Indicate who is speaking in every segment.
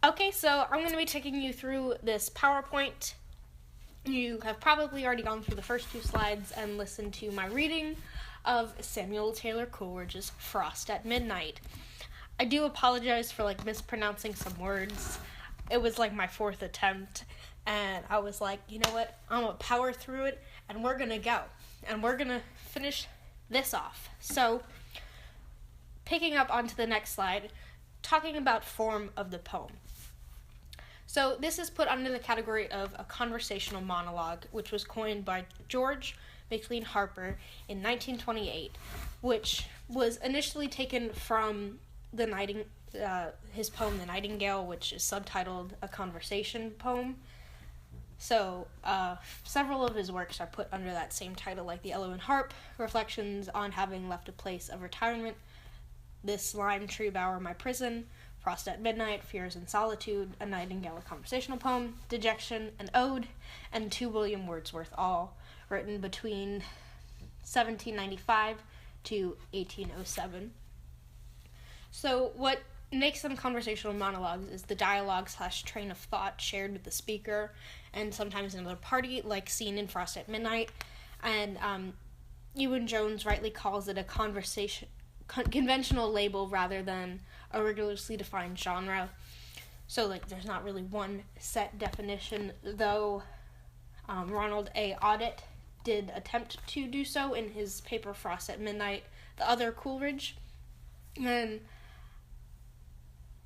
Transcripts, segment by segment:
Speaker 1: Okay, so I'm going to be taking you through this PowerPoint. You have probably already gone through the first two slides and listened to my reading of Samuel Taylor Coleridge's Frost at Midnight. I do apologize for mispronouncing some words. It was my fourth attempt, and I was like, you know what, I'm going to power through it, and we're going to go. And we're going to finish this off. So, picking up onto the next slide, talking about form of the poem. So this is put under the category of a conversational monologue, which was coined by George McLean Harper in 1928, which was initially taken from his poem The Nightingale, which is subtitled A Conversation Poem. So several of his works are put under that same title, like The Elven Harp, Reflections on Having Left a Place of Retirement, This Lime Tree Bower My Prison, Frost at Midnight, Fears and Solitude, A Nightingale, a Conversational Poem, Dejection, an Ode, and To William Wordsworth, all written between 1795 to 1807. So what makes them conversational monologues is the dialogue/train of thought shared with the speaker and sometimes another party, like seen in Frost at Midnight. And Ewan Jones rightly calls it a conventional label rather than a rigorously defined genre. So there's not really one set definition, though Ronald A. Audit did attempt to do so in his paper Frost at Midnight, the other Coleridge. And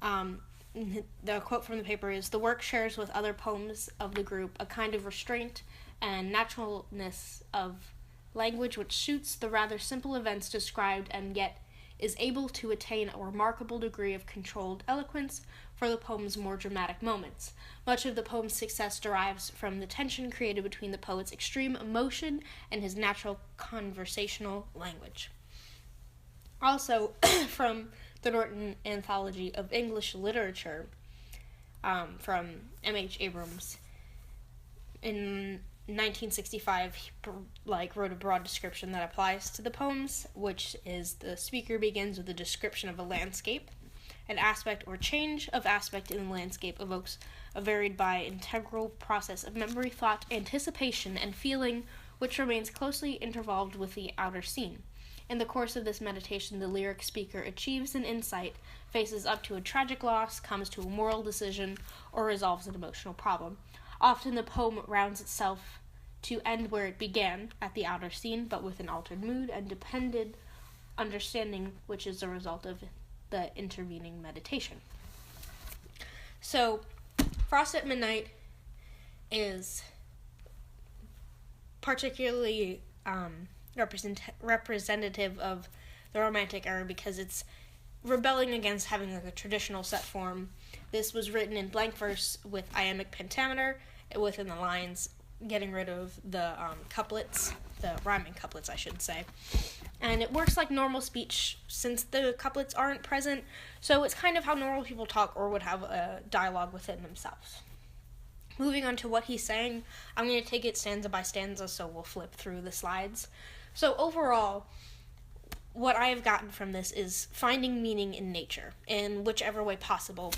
Speaker 1: the quote from the paper is, "The work shares with other poems of the group a kind of restraint and naturalness of language which suits the rather simple events described and yet is able to attain a remarkable degree of controlled eloquence for the poem's more dramatic moments. Much of the poem's success derives from the tension created between the poet's extreme emotion and his natural conversational language." Also, from the Norton Anthology of English Literature, from M.H. Abrams, in 1965, he wrote a broad description that applies to the poems, which is the speaker begins with a description of a landscape. An aspect or change of aspect in the landscape evokes a varied by integral process of memory, thought, anticipation, and feeling, which remains closely intervolved with the outer scene. In the course of this meditation, the lyric speaker achieves an insight, faces up to a tragic loss, comes to a moral decision, or resolves an emotional problem. Often the poem rounds itself to end where it began, at the outer scene, but with an altered mood and dependent understanding, which is the result of the intervening meditation. So, Frost at Midnight is particularly representative of the Romantic era because it's rebelling against having a traditional set form. This was written in blank verse with iambic pentameter within the lines, getting rid of the couplets, the rhyming couplets, I should say. And it works like normal speech since the couplets aren't present, so it's kind of how normal people talk or would have a dialogue within themselves. Moving on to what he's saying, I'm going to take it stanza by stanza, so we'll flip through the slides. So overall, what I have gotten from this is finding meaning in nature, in whichever way possible,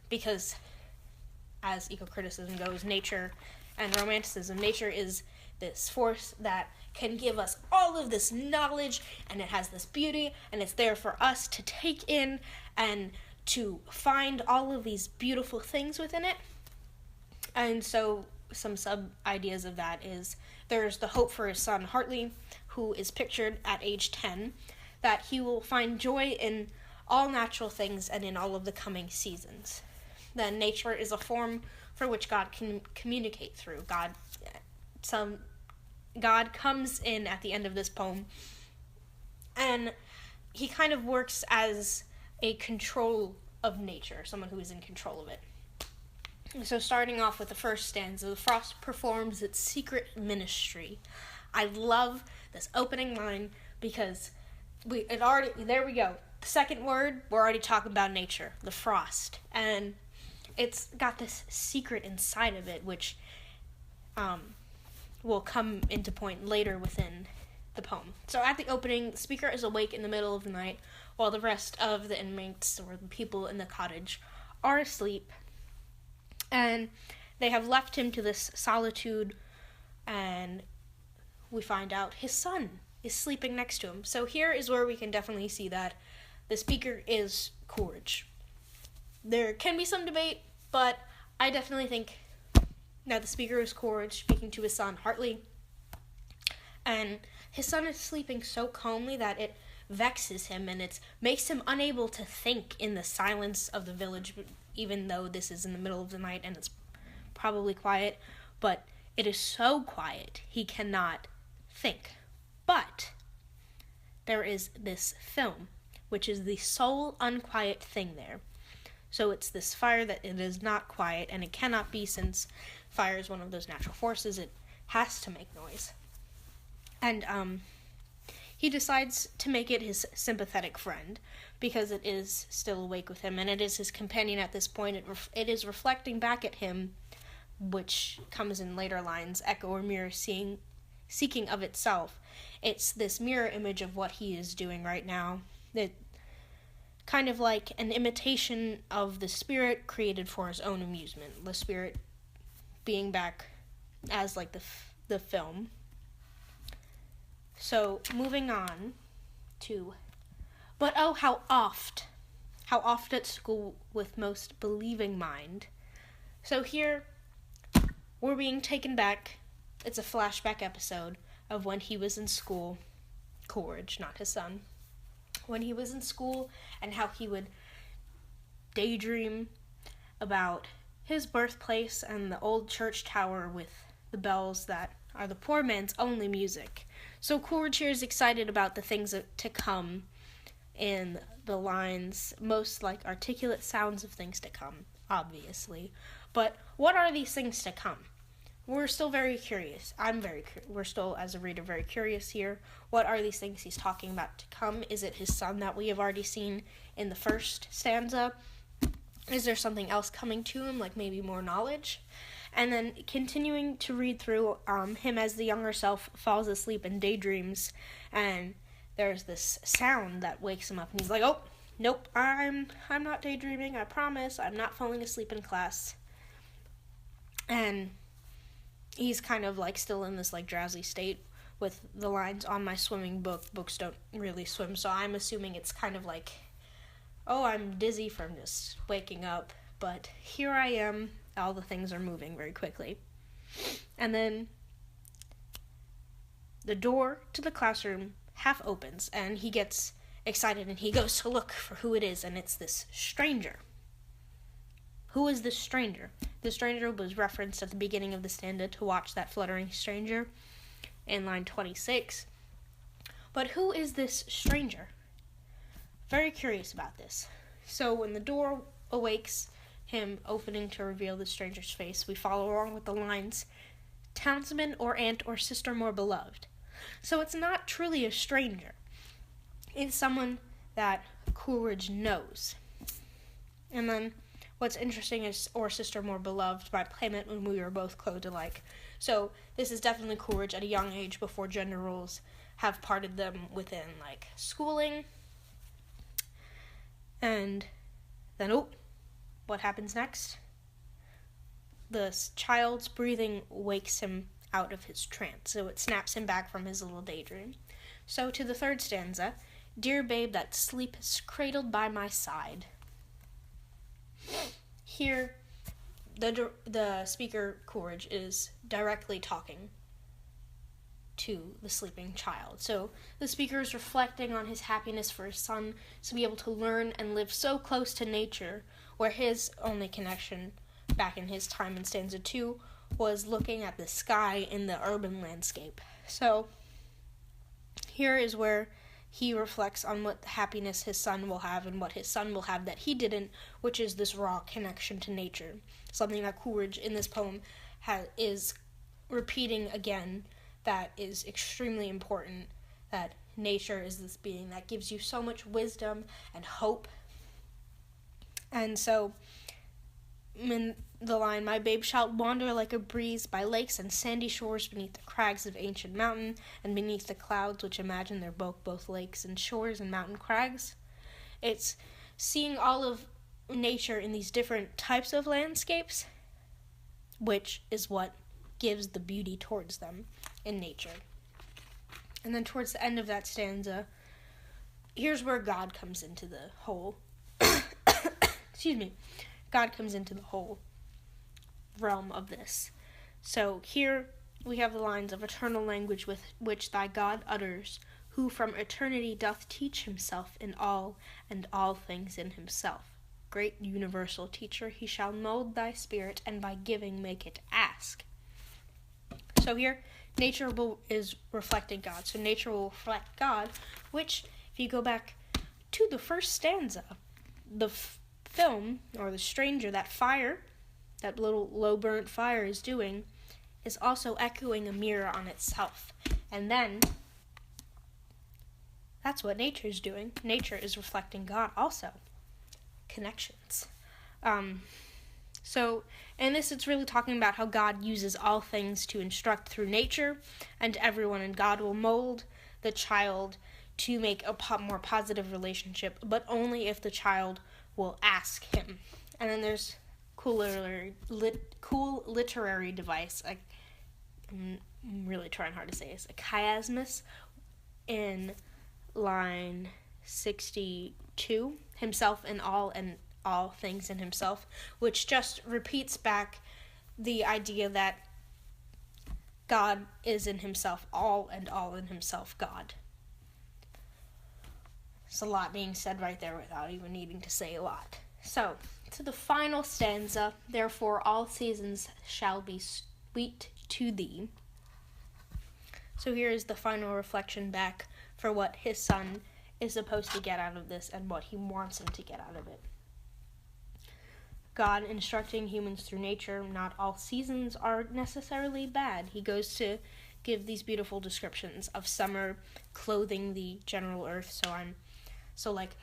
Speaker 1: because as eco-criticism goes, nature and romanticism, nature is this force that can give us all of this knowledge, and it has this beauty, and it's there for us to take in and to find all of these beautiful things within it. And so some sub-ideas of that is there's the hope for his son Hartley, who is pictured at age 10, that he will find joy in all natural things and in all of the coming seasons. Then nature is a form for which God can communicate through. God comes in at the end of this poem, and he kind of works as a control of nature, someone who is in control of it. So starting off with the first stanza, the frost performs its secret ministry. I love this opening line because there we go. The second word, we're already talking about nature, the frost. And it's got this secret inside of it, which will come into point later within the poem. So at the opening, the speaker is awake in the middle of the night, while the rest of the inmates or the people in the cottage are asleep. And they have left him to this solitude, and we find out his son is sleeping next to him. So here is where we can definitely see that the speaker is Coleridge. There can be some debate, but I definitely think that the speaker is Coleridge speaking to his son, Hartley. And his son is sleeping so calmly that it vexes him, and it makes him unable to think in the silence of the village, even though this is in the middle of the night and it's probably quiet. But it is so quiet, he cannot think. But there is this film, which is the sole unquiet thing there. So it's this fire that it is not quiet, and it cannot be, since fire is one of those natural forces. It has to make noise. And he decides to make it his sympathetic friend, because it is still awake with him, and it is his companion at this point. It is reflecting back at him, which comes in later lines, echo or mirror seeking of itself. It's this mirror image of what he is doing right now. It kind of like an imitation of the spirit created for his own amusement. The spirit being back as like the film. So moving on to, but oh, how oft at school with most believing mind. So here we're being taken back. It's a flashback episode of when he was in school, Coleridge, not his son, when he was in school, and how he would daydream about his birthplace and the old church tower with the bells that are the poor man's only music. So Coleridge here is excited about the things to come in the lines, most like articulate sounds of things to come, obviously. But what are these things to come? We're still very curious. We're still, as a reader, very curious here. What are these things he's talking about to come? Is it his son that we have already seen in the first stanza? Is there something else coming to him, like maybe more knowledge? And then continuing to read through him as the younger self falls asleep and daydreams, and there's this sound that wakes him up, and he's like, oh, nope, I'm not daydreaming, I promise, I'm not falling asleep in class. And he's kind of like still in this like drowsy state with the lines, on my swimming books don't really swim, so I'm assuming it's kind of like, oh, I'm dizzy from just waking up, but here I am, all the things are moving very quickly. And then the door to the classroom half opens, and he gets excited, and he goes to look for who it is, and it's this stranger. Who is this stranger? The stranger was referenced at the beginning of the stanza, to watch that fluttering stranger, in line 26. But who is this stranger? Very curious about this. So when the door awakes him, opening to reveal the stranger's face, we follow along with the lines, townsman or aunt or sister more beloved. So it's not truly a stranger. It's someone that Coleridge knows. And then what's interesting is or sister more beloved by playmate when we were both clothed alike. So this is definitely Coleridge at a young age, before gender roles have parted them within like schooling. And then what happens next? The child's breathing wakes him out of his trance, so it snaps him back from his little daydream. So to the third stanza, dear babe that sleep is cradled by my side. Here, the speaker, Coleridge, is directly talking to the sleeping child. So the speaker is reflecting on his happiness for his son to be able to learn and live so close to nature, where his only connection back in his time in stanza 2 was looking at the sky in the urban landscape. So here is where he reflects on what happiness his son will have and what his son will have that he didn't, which is this raw connection to nature. Something that Coleridge in this poem is repeating again, that is extremely important, that nature is this being that gives you so much wisdom and hope. And so in the line, my babe shall wander like a breeze by lakes and sandy shores, beneath the crags of ancient mountain, and beneath the clouds which imagine they're both lakes and shores and mountain crags. It's seeing all of nature in these different types of landscapes, which is what gives the beauty towards them in nature. And then towards the end of that stanza, here's where God comes into the whole God comes into the whole realm of this. So here we have the lines of eternal language with which thy God utters, who from eternity doth teach himself in all and all things in himself. Great universal teacher, he shall mold thy spirit, and by giving make it ask. So here, nature is reflecting God. So nature will reflect God, which, if you go back to the first stanza, the film, or the stranger, that fire, that little low-burnt fire is doing, is also echoing a mirror on itself. And then, that's what nature is doing. Nature is reflecting God also. Connections. So, in this, it's really talking about how God uses all things to instruct through nature, and everyone in God will mold the child to make a more positive relationship, but only if the child will ask him. And then there's cool literary device. I'm really trying hard to say this. A chiasmus in line 62. Himself in all and all things in himself, which just repeats back the idea that God is in himself all and all in himself God. There's a lot being said right there without even needing to say a lot. So, to the final stanza, therefore all seasons shall be sweet to thee. So here is the final reflection back for what his son is supposed to get out of this and what he wants him to get out of it. God instructing humans through nature, not all seasons are necessarily bad. He goes to give these beautiful descriptions of summer clothing the general earth, so like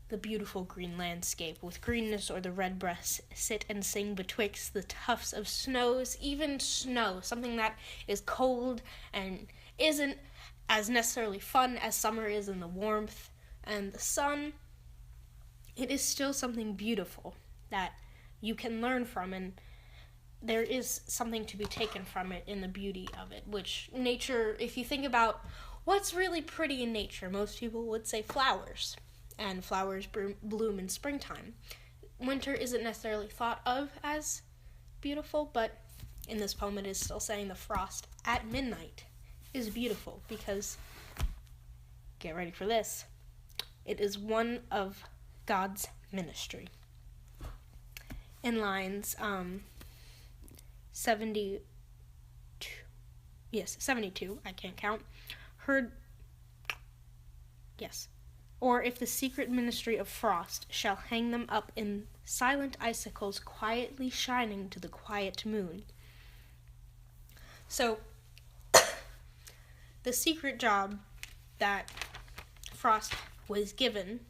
Speaker 1: the beautiful green landscape with greenness, or the redbreasts sit and sing betwixt the tufts of snows, even snow, something that is cold and isn't as necessarily fun as summer is in the warmth and the sun. It is still something beautiful that you can learn from, and there is something to be taken from it in the beauty of it, which nature, if you think about what's really pretty in nature, most people would say flowers, and flowers bloom in springtime. Winter isn't necessarily thought of as beautiful, but in this poem it is still saying the frost at midnight is beautiful, because, get ready for this, it is one of God's ministry. In lines 72, I can't count, or if the secret ministry of frost shall hang them up in silent icicles quietly shining to the quiet moon. So, the secret job that Frost was given,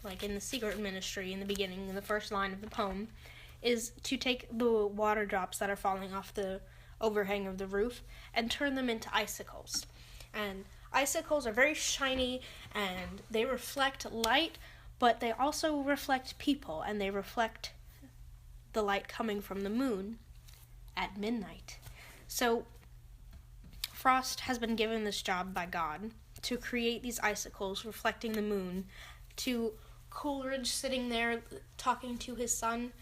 Speaker 1: like in the secret ministry in the beginning, in the first line of the poem, is to take the water drops that are falling off the overhang of the roof and turn them into icicles. And icicles are very shiny and they reflect light, but they also reflect people, and they reflect the light coming from the moon at midnight. So Frost has been given this job by God to create these icicles reflecting the moon, to Coleridge sitting there talking to his son.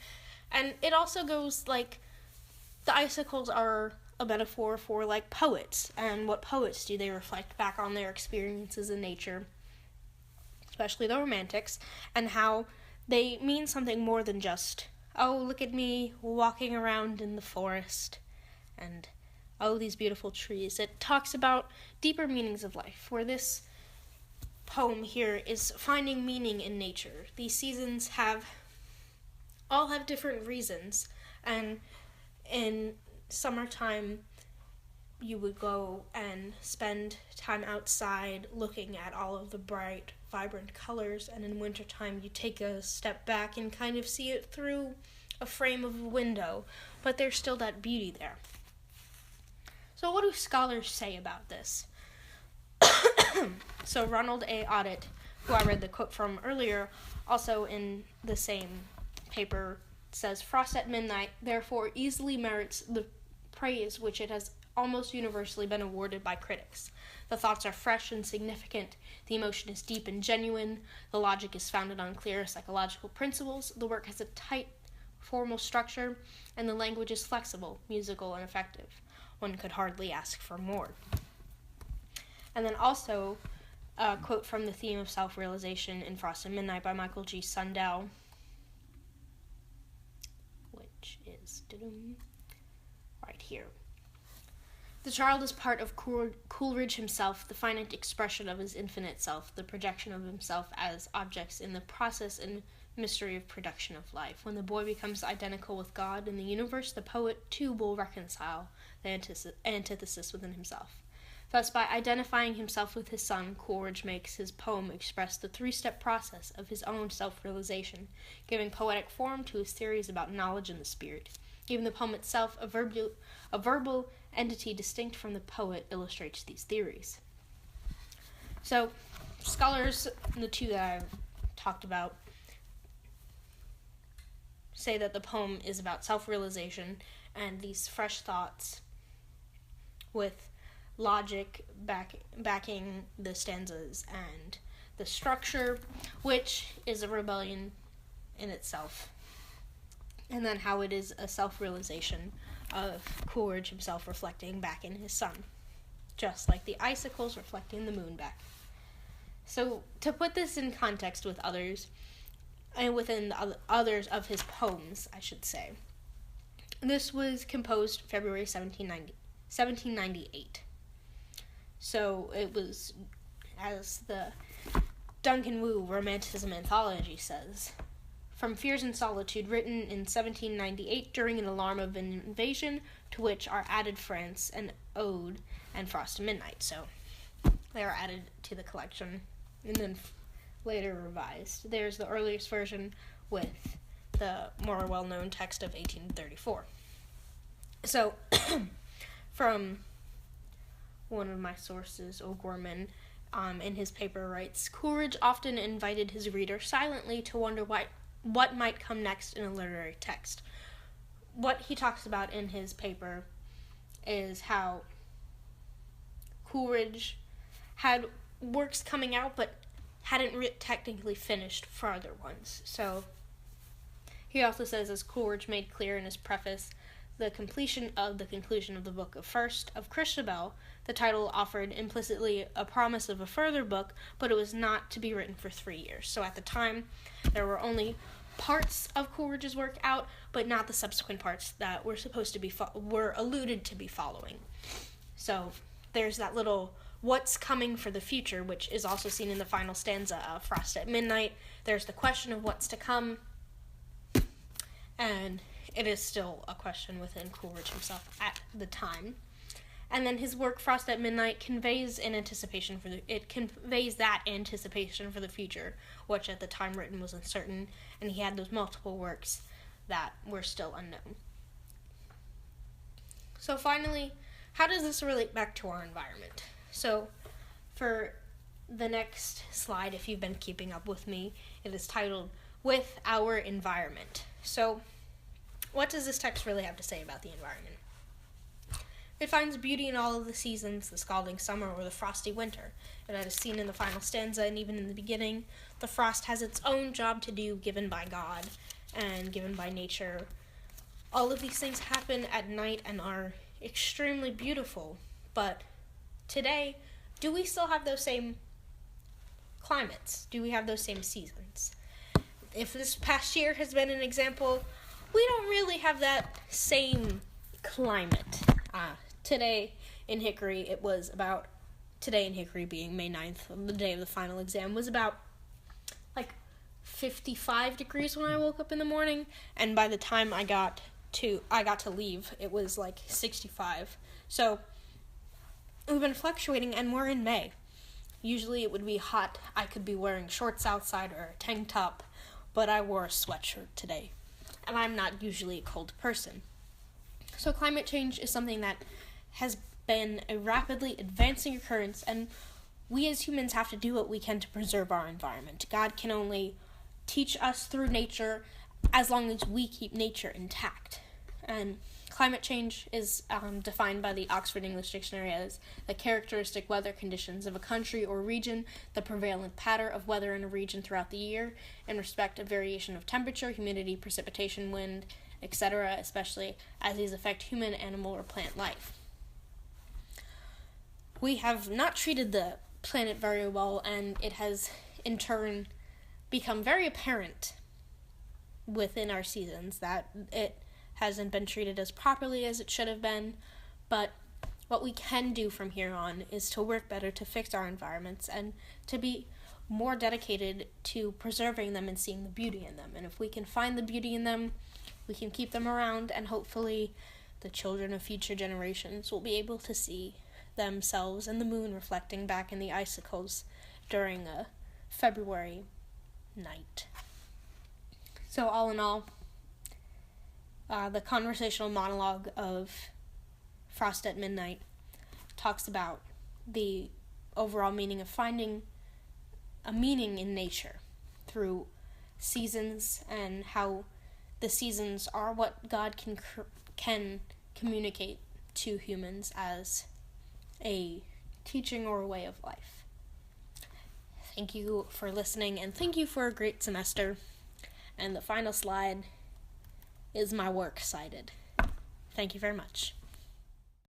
Speaker 1: And it also goes like, the icicles are a metaphor for like poets, and what poets do, they reflect back on their experiences in nature, especially the Romantics, and how they mean something more than just, oh, look at me walking around in the forest, and oh, these beautiful trees. It talks about deeper meanings of life, where this poem here is finding meaning in nature. These seasons all have different reasons, and in summertime you would go and spend time outside looking at all of the bright, vibrant colors, and in wintertime you take a step back and kind of see it through a frame of a window, but there's still that beauty there. So what do scholars say about this? So Ronald A. Audit, who I read the quote from earlier, also in the same paper says, "Frost at Midnight therefore easily merits the praise which it has almost universally been awarded by critics. The thoughts are fresh and significant, the emotion is deep and genuine, the logic is founded on clear psychological principles, the work has a tight formal structure, and the language is flexible, musical, and effective. One could hardly ask for more." And then also a quote from the theme of self-realization in Frost at Midnight by Michael G. Sundell, which is right here. "The child is part of Coleridge himself, the finite expression of his infinite self, the projection of himself as objects in the process and mystery of production of life. When the boy becomes identical with God and the universe, the poet too will reconcile the antithesis within himself. Thus, by identifying himself with his son, Coleridge makes his poem express the three-step process of his own self-realization, giving poetic form to his theories about knowledge and the spirit. Even the poem itself, a verbal entity distinct from the poet, illustrates these theories." So, scholars, the two that I've talked about, say that the poem is about self-realization and these fresh thoughts with logic backing the stanzas and the structure, which is a rebellion in itself. And then how it is a self-realization of Coleridge himself reflecting back in his son, just like the icicles reflecting the moon back. So to put this in context with others, and within the others of his poems, I should say, this was composed February 1798. So it was, as the Duncan Wu Romanticism Anthology says, "From Fears and Solitude, written in 1798 during an alarm of an invasion, to which are added France, an Ode, and Frost at Midnight." So they are added to the collection and then later revised. There's the earliest version with the more well-known text of 1834. So from one of my sources, O'Gorman, in his paper writes, "Coleridge often invited his reader silently to wonder what might come next in a literary text." What he talks about in his paper is how Coleridge had works coming out but hadn't technically finished farther ones. So he also says, as Coleridge made clear in his preface, the conclusion of the book of First of Christabel, the title offered implicitly a promise of a further book, but it was not to be written for 3 years. So at the time, there were only parts of Coleridge's work out, but not the subsequent parts that were supposed to be were alluded to be following. So there's that little what's coming for the future, which is also seen in the final stanza of Frost at Midnight. There's the question of what's to come, and it is still a question within Coleridge himself at the time. And then his work, Frost at Midnight, conveys that anticipation for the future, which at the time written was uncertain, and he had those multiple works that were still unknown. So finally, how does this relate back to our environment? So for the next slide, if you've been keeping up with me, it is titled, "With Our Environment." So what does this text really have to say about the environment? It finds beauty in all of the seasons, the scalding summer or the frosty winter. And as seen in the final stanza and even in the beginning, the frost has its own job to do, given by God and given by nature. All of these things happen at night and are extremely beautiful. But today, do we still have those same climates? Do we have those same seasons? If this past year has been an example, we don't really have that same climate. Today in Hickory being May 9th, the day of the final exam, was about 55 degrees when I woke up in the morning, and by the time I got to leave, it was 65. So we've been fluctuating, and we're in May. Usually it would be hot. I could be wearing shorts outside or a tank top, but I wore a sweatshirt today, and I'm not usually a cold person. So climate change is something that has been a rapidly advancing occurrence, and we as humans have to do what we can to preserve our environment. God can only teach us through nature, as long as we keep nature intact. And climate change is defined by the Oxford English Dictionary as the characteristic weather conditions of a country or region, the prevalent pattern of weather in a region throughout the year, in respect of variation of temperature, humidity, precipitation, wind, etc., especially as these affect human, animal, or plant life. We have not treated the planet very well, and it has, in turn, become very apparent within our seasons that it hasn't been treated as properly as it should have been. But what we can do from here on is to work better to fix our environments and to be more dedicated to preserving them and seeing the beauty in them. And if we can find the beauty in them, we can keep them around, and hopefully the children of future generations will be able to see themselves and the moon reflecting back in the icicles during a February night. So all in all, the conversational monologue of Frost at Midnight talks about the overall meaning of finding a meaning in nature through seasons, and how the seasons are what God can communicate to humans as a teaching or a way of life. Thank you for listening, and thank you for a great semester. And the final slide is my works cited. Thank you very much.